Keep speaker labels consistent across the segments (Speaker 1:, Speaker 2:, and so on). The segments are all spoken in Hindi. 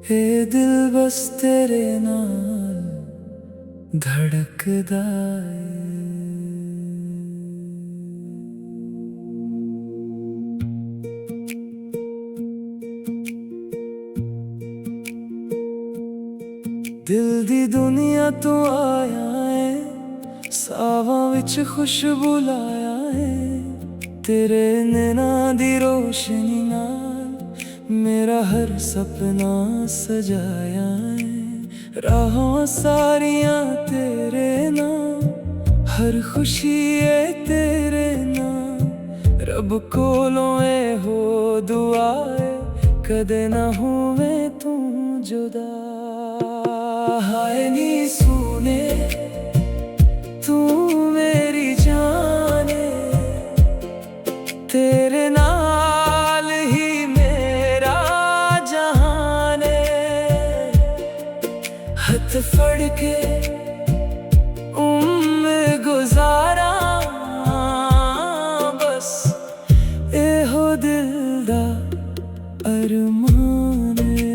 Speaker 1: ए दिल बस तेरे नाल धड़कदा है। दिल दी दुनिया तो आया है, सावां विच खुशबू लाया है। तेरे नैना दी रोशनी नाल मेरा हर सपना सजाया है। राहों सारियां तेरे नाम, हर खुशी है तेरे नाम। रब कोलों ए हो दुआ है, कदे ना होवे तू जुदा। हाय नी सुने तू मेरी जाने, तेरे नाल ही मेरा जहान है। हथ फड़ के उम्र गुजारा, बस ए हो दिल दा अरमान है।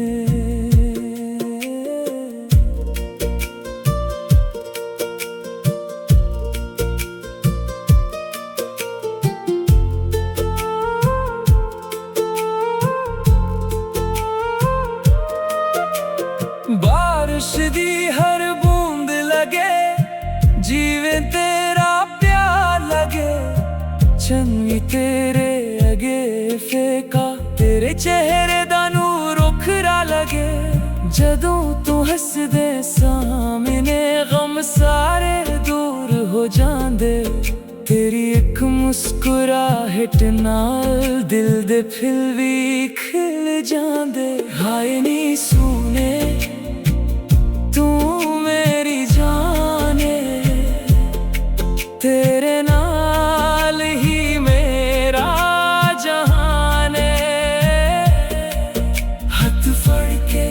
Speaker 1: बारिश दी हर बूंद लगे, जीवे तेरा प्यार लगे। चन्नी तेरे अगे फेका, तेरे चेहरे दा नूर उखरा लगे। जदों तू हसदे सामने गम सारे दूर हो जांदे। तेरी एक मुस्कुराहट नाल दिल दे फिल भी खिल जांदे। हाय नी सुने तू मेरी जाने, तेरे नाल ही मेरा जहान है। हाथ फड़ के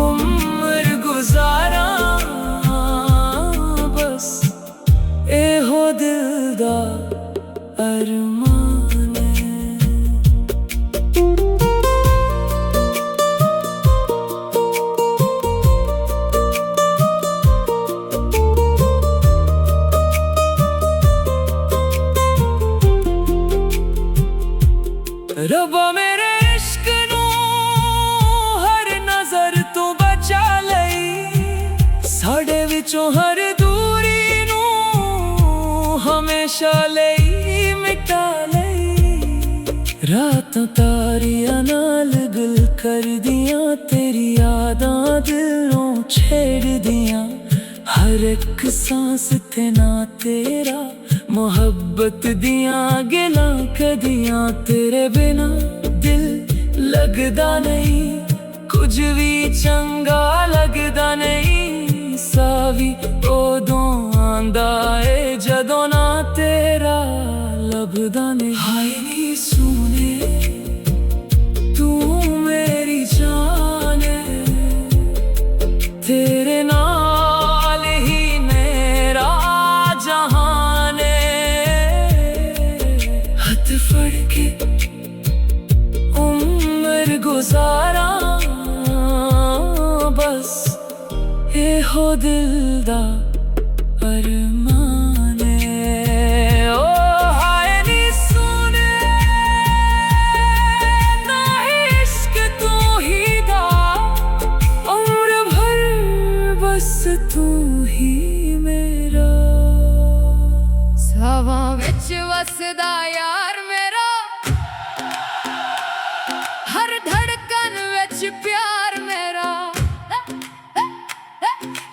Speaker 1: उम्र गुजारा, बस ए हो दिल दा अरमान है। रब्बा मेरे इश्क नू हर नजर तू बचा लई। साडे विचों हर दूरी नू हमेशा लई मिटा लई। रातां तारियां नाल गुल कर दियां, तेरी यादां दिलों छेड़ दियां। हर एक सांस ते ना तेरा, मोहब्बत दियां गिलां कदियां। तेरे बिना दिल लगदा नहीं, कुछ भी चंगा लगदा नहीं। सावी ओदों आंदा है, जदों ना तेरा लभदा नहीं। हाय नी सुने तू मेरी जान है, तेरे नाल ही मेरा जहान है। हाथ फड़ के उम्र गुजारा, बस ए हो दिल दा अरमान है। ओ हाय नी सुने ना इश्क तू ही दा, उम्र भर बस तू ही मेरा। सावां विच वसदा यार मेरा, हर धड़कन विच प्यार मेरा।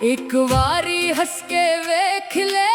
Speaker 1: एक बारी हंस के वेख ले,